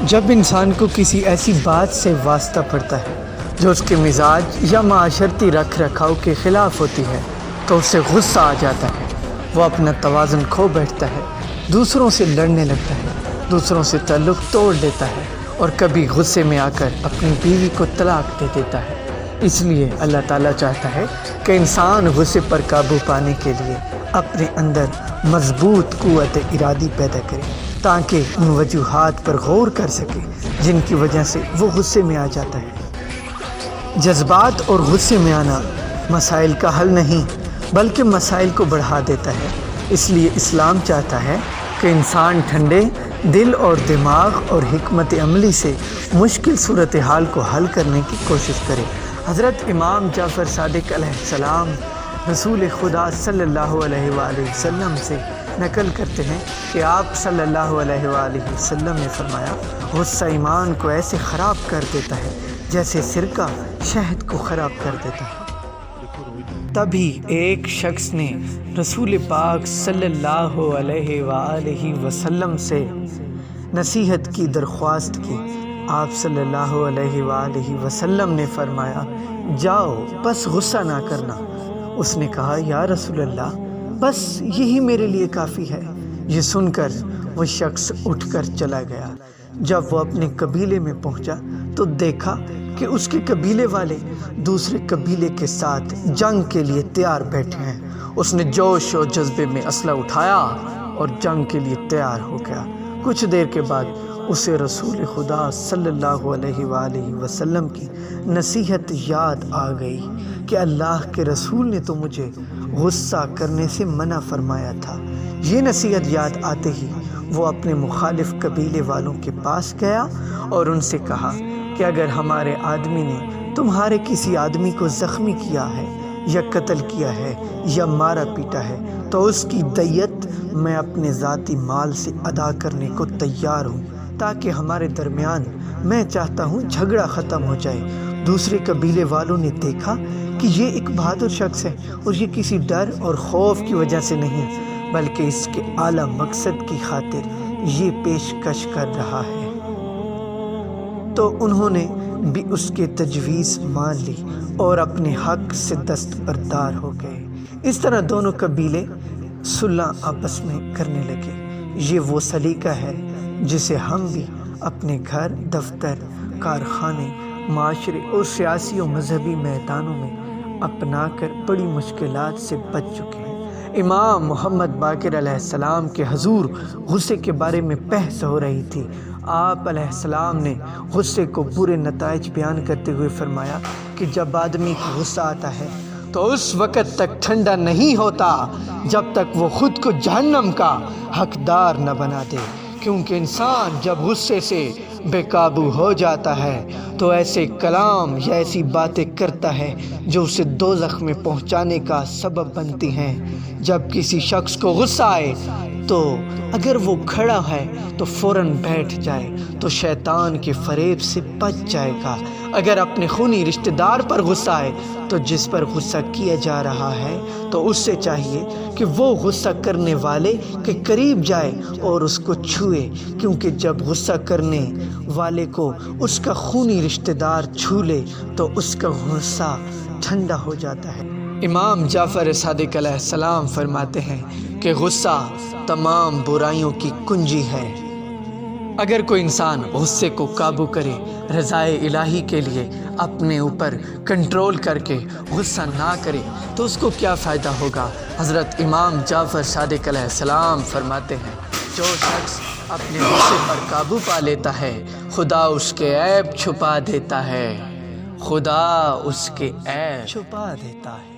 جب انسان کو کسی ایسی بات سے واسطہ پڑتا ہے جو اس کے مزاج یا معاشرتی رکھ رکھاؤ کے خلاف ہوتی ہے تو اسے غصہ آ جاتا ہے، وہ اپنا توازن کھو بیٹھتا ہے، دوسروں سے لڑنے لگتا ہے، دوسروں سے تعلق توڑ لیتا ہے اور کبھی غصے میں آ کر اپنی بیوی کو طلاق دے دیتا ہے۔ اس لیے اللہ تعالیٰ چاہتا ہے کہ انسان غصے پر قابو پانے کے لیے اپنے اندر مضبوط قوت ارادی پیدا کرے تاکہ ان وجوہات پر غور کر سکے جن کی وجہ سے وہ غصے میں آ جاتا ہے۔ جذبات اور غصے میں آنا مسائل کا حل نہیں بلکہ مسائل کو بڑھا دیتا ہے۔ اس لیے اسلام چاہتا ہے کہ انسان ٹھنڈے دل اور دماغ اور حکمت عملی سے مشکل صورتحال کو حل کرنے کی کوشش کرے۔ حضرت امام جعفر صادق علیہ السلام رسول خدا صلی اللہ علیہ وآلہ وسلم سے نقل کرتے ہیں کہ آپ صلی اللہ علیہ وآلہ وسلم نے فرمایا، غصہ ایمان کو ایسے خراب کر دیتا ہے جیسے سرکہ شہد کو خراب کر دیتا ہے۔ تبھی ایک شخص نے رسول پاک صلی اللہ علیہ وآلہ وسلم سے نصیحت کی درخواست کی۔ آپ صلی اللہ علیہ وآلہ وسلم نے فرمایا، جاؤ بس غصہ نہ کرنا۔ اس نے کہا، یا رسول اللہ، بس یہی میرے لیے کافی ہے۔ یہ سن کر وہ شخص اٹھ کر چلا گیا۔ جب وہ اپنے قبیلے میں پہنچا تو دیکھا کہ اس کے قبیلے والے دوسرے قبیلے کے ساتھ جنگ کے لیے تیار بیٹھے ہیں۔ اس نے جوش و جذبے میں اسلحہ اٹھایا اور جنگ کے لیے تیار ہو گیا۔ کچھ دیر کے بعد اسے رسول خدا صلی اللہ علیہ وآلہ وسلم کی نصیحت یاد آ گئی کہ اللہ کے رسول نے تو مجھے غصہ کرنے سے منع فرمایا تھا۔ یہ نصیحت یاد آتے ہی وہ اپنے مخالف قبیلے والوں کے پاس گیا اور ان سے کہا کہ اگر ہمارے آدمی نے تمہارے کسی آدمی کو زخمی کیا ہے یا قتل کیا ہے یا مارا پیٹا ہے تو اس کی دیت میں اپنے ذاتی مال سے ادا کرنے کو تیار ہوں تاکہ ہمارے درمیان میں چاہتا ہوں جھگڑا ختم ہو جائے۔ دوسرے قبیلے والوں نے دیکھا کہ یہ ایک بہادر شخص ہے اور یہ کسی ڈر اور خوف کی وجہ سے نہیں بلکہ اس کے اعلیٰ مقصد کی خاطر یہ پیشکش کر رہا ہے، تو انہوں نے بھی اس کے تجویز مان لی اور اپنے حق سے دستبردار ہو گئے۔ اس طرح دونوں قبیلے صلح آپس میں کرنے لگے۔ یہ وہ سلیقہ ہے جسے ہم بھی اپنے گھر، دفتر، کارخانے، معاشرے اور سیاسی و مذہبی میدانوں میں اپنا کر بڑی مشکلات سے بچ چکے ہیں۔ امام محمد باقر علیہ السلام کے حضور غصے کے بارے میں بحث ہو رہی تھی۔ آپ علیہ السلام نے غصے کو برے نتائج بیان کرتے ہوئے فرمایا کہ جب آدمی کو غصہ آتا ہے تو اس وقت تک ٹھنڈا نہیں ہوتا جب تک وہ خود کو جہنم کا حقدار نہ بنا دے، کیونکہ انسان جب غصے سے بے قابو ہو جاتا ہے تو ایسے کلام یا ایسی باتیں کرتا ہے جو اسے دوزخ میں پہنچانے کا سبب بنتی ہیں۔ جب کسی شخص کو غصہ آئے تو اگر وہ کھڑا ہے تو فوراً بیٹھ جائے تو شیطان کے فریب سے بچ جائے گا۔ اگر اپنے خونی رشتہ دار پر غصہ آئے تو جس پر غصہ کیا جا رہا ہے تو اس سے چاہیے کہ وہ غصہ کرنے والے کے قریب جائے اور اس کو چھوئے، کیونکہ جب غصہ کرنے والے کو اس کا خونی رشتہ دار چھو لے تو اس کا غصہ ٹھنڈا ہو جاتا ہے۔ امام جعفر صادق علیہ السلام فرماتے ہیں کہ غصہ تمام برائیوں کی کنجی ہے۔ اگر کوئی انسان غصے کو قابو کرے، رضائے الہی کے لیے اپنے اوپر کنٹرول کر کے غصہ نہ کرے تو اس کو کیا فائدہ ہوگا؟ حضرت امام جعفر صادق علیہ السلام فرماتے ہیں، جو شخص اپنے غصے پر قابو پا لیتا ہے خدا اس کے عیب چھپا دیتا ہے، خدا اس کے عیب چھپا دیتا ہے۔